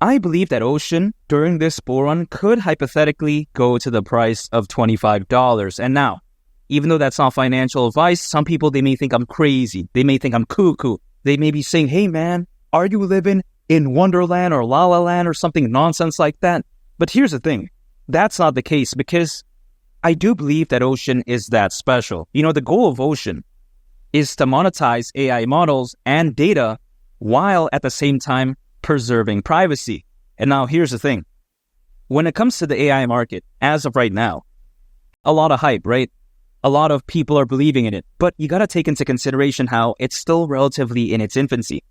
I believe that Ocean during this bull run could hypothetically go to the price of $25. And now, even though that's not financial advice, some people, they may think I'm crazy. They may think I'm cuckoo. They may be saying, hey man, are you living in Wonderland or La La Land or something nonsense like that? But here's the thing. That's not the case because I do believe that Ocean is that special. The goal of Ocean is to monetize AI models and data while at the same time preserving privacy. And now here's the thing. When it comes to the AI market, as of right now, a lot of hype, right? A lot of people are believing in it, but you got to take into consideration how it's still relatively in its infancy.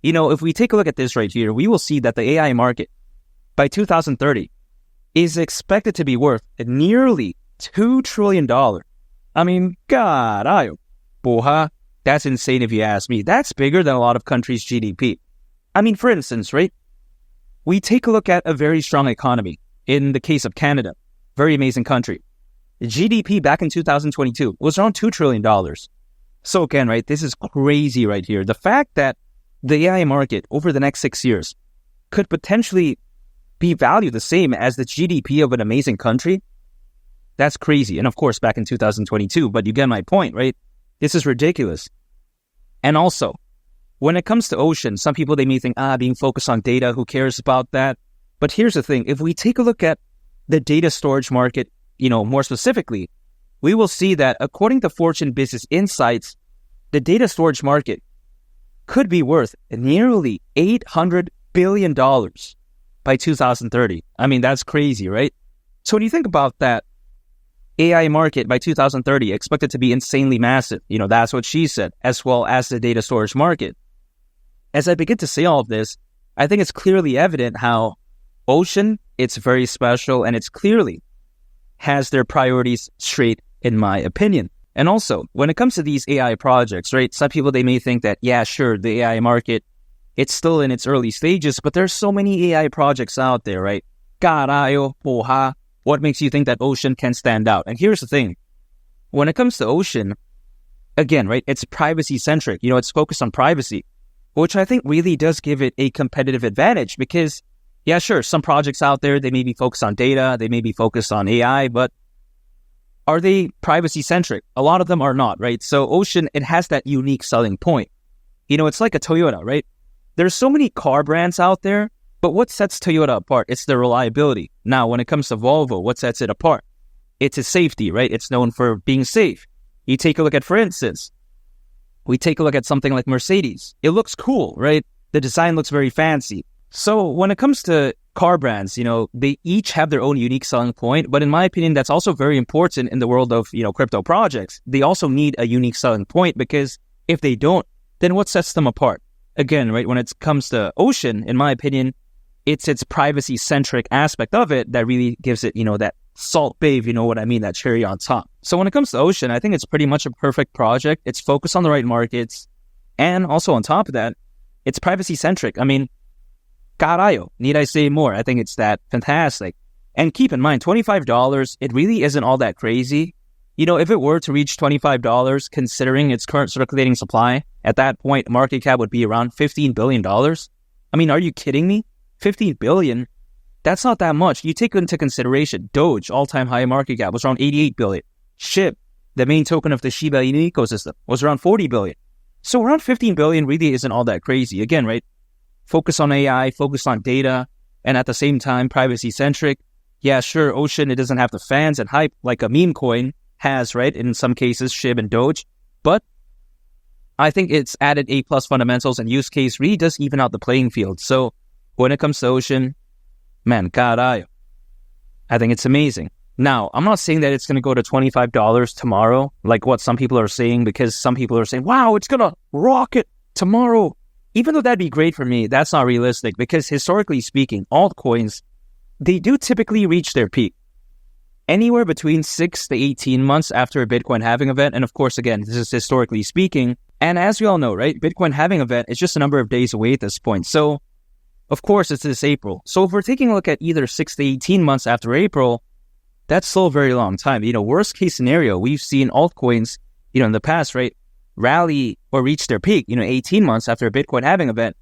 If we take a look at this right here, we will see that the AI market by 2030 is expected to be worth nearly $2 trillion. I mean, God, porra, that's insane if you ask me. That's bigger than a lot of countries' GDP. I mean, for instance, right? We take a look at a very strong economy. In the case of Canada, very amazing country. The GDP back in 2022 was around $2 trillion. So again, right, this is crazy right here. The fact that the AI market over the next 6 years could potentially be valued the same as the GDP of an amazing country, that's crazy. And of course, back in 2022, but you get my point, right? This is ridiculous. And also, when it comes to Ocean, some people, they may think, being focused on data, who cares about that? But here's the thing. If we take a look at the data storage market, more specifically, we will see that according to Fortune Business Insights, the data storage market could be worth nearly $800 billion by 2030. I mean, that's crazy, right? So when you think about that, AI market by 2030 expected to be insanely massive. That's what she said, as well as the data storage market. As I begin to say all of this, I think it's clearly evident how Ocean, it's very special and it's clearly has their priorities straight, in my opinion. And also, when it comes to these AI projects, right, some people, they may think that, yeah, sure, the AI market, it's still in its early stages, but there's so many AI projects out there, right? Carayo, porra. What makes you think that Ocean can stand out? And here's the thing. When it comes to Ocean, again, right, it's privacy-centric. It's focused on privacy, which I think really does give it a competitive advantage because, yeah, sure, some projects out there, they may be focused on data, they may be focused on AI, but are they privacy-centric? A lot of them are not, right? So Ocean, it has that unique selling point. It's like a Toyota, right? There's so many car brands out there, but what sets Toyota apart? It's the reliability. Now, when it comes to Volvo, what sets it apart? It's its safety, right? It's known for being safe. You take a look at, for instance, we take a look at something like Mercedes. It looks cool, right? The design looks very fancy. So when it comes to car brands, they each have their own unique selling point. But in my opinion, that's also very important in the world of, crypto projects. They also need a unique selling point because if they don't, then what sets them apart? Again, right, when it comes to Ocean, in my opinion, it's its privacy-centric aspect of it that really gives it, that salt babe, you know what I mean, that cherry on top. So when it comes to Ocean, I think it's pretty much a perfect project. It's focused on the right markets. And also on top of that, it's privacy-centric. I mean, carayo, need I say more? I think it's that fantastic. And keep in mind, $25, it really isn't all that crazy. If it were to reach $25, considering its current circulating supply, at that point, market cap would be around $15 billion. I mean, are you kidding me? $15 billion? That's not that much. You take into consideration, Doge, all-time high market cap, was around $88 billion. SHIB, the main token of the Shiba Inu ecosystem, was around $40 billion. So around $15 billion really isn't all that crazy. Again, right? Focus on AI, focus on data, and at the same time, privacy-centric. Yeah, sure, Ocean, it doesn't have the fans and hype like a meme coin has, right? In some cases, SHIB and Doge. But I think its added A+ fundamentals and use case really does even out the playing field. So when it comes to Ocean, man, carayo, I think it's amazing. Now, I'm not saying that it's going to go to $25 tomorrow, like what some people are saying, because some people are saying, wow, it's going to rocket tomorrow. Even though that'd be great for me, that's not realistic because historically speaking, altcoins, they do typically reach their peak anywhere between 6 to 18 months after a Bitcoin halving event. And of course, again, this is historically speaking. And as we all know, right, Bitcoin halving event is just a number of days away at this point. So of course, it's this April. So if we're taking a look at either 6 to 18 months after April, that's still a very long time. Worst case scenario, we've seen altcoins, in the past, right, rally or reach their peak, 18 months after a Bitcoin halving event.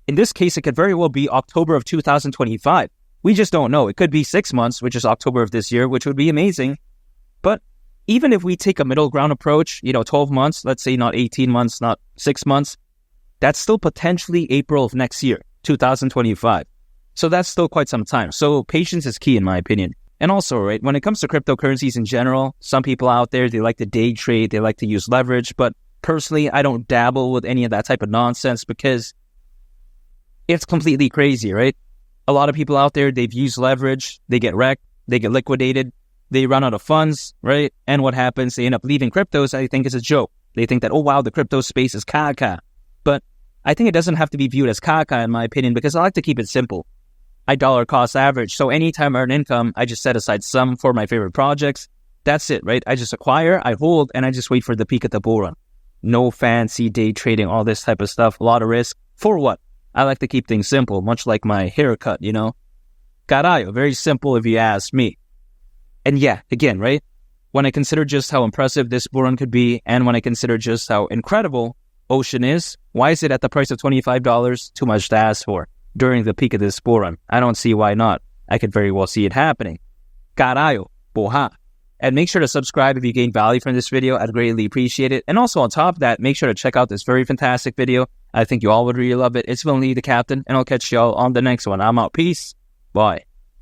In this case, it could very well be October of 2025. We just don't know. It could be 6 months, which is October of this year, which would be amazing. But even if we take a middle ground approach, 12 months, let's say not 18 months, not 6 months, that's still potentially April of next year, 2025. So that's still quite some time. So patience is key in my opinion. And also, right, when it comes to cryptocurrencies in general, some people out there, they like to day trade, they like to use leverage. But personally, I don't dabble with any of that type of nonsense because it's completely crazy, right? A lot of people out there, they've used leverage, they get wrecked, they get liquidated, they run out of funds, right? And what happens? They end up leaving cryptos. I think it's a joke. They think that, oh wow, the crypto space is caca. But I think it doesn't have to be viewed as caca in my opinion because I like to keep it simple. I dollar cost average. So anytime I earn income, I just set aside some for my favorite projects. That's it, right? I just acquire, I hold, and I just wait for the peak of the bull run. No fancy day trading, all this type of stuff, a lot of risk. For what? I like to keep things simple, much like my haircut, Carajo, very simple if you ask me. And yeah, again, right? When I consider just how impressive this bull run could be, and when I consider just how incredible Ocean is, why is it at the price of $25? Too much to ask for during the peak of this bull run. I don't see why not. I could very well see it happening. Carajo, boha. And make sure to subscribe if you gain value from this video. I'd greatly appreciate it. And also on top of that, make sure to check out this very fantastic video. I think you all would really love it. It's been Lee the Captain, and I'll catch y'all on the next one. I'm out. Peace. Bye.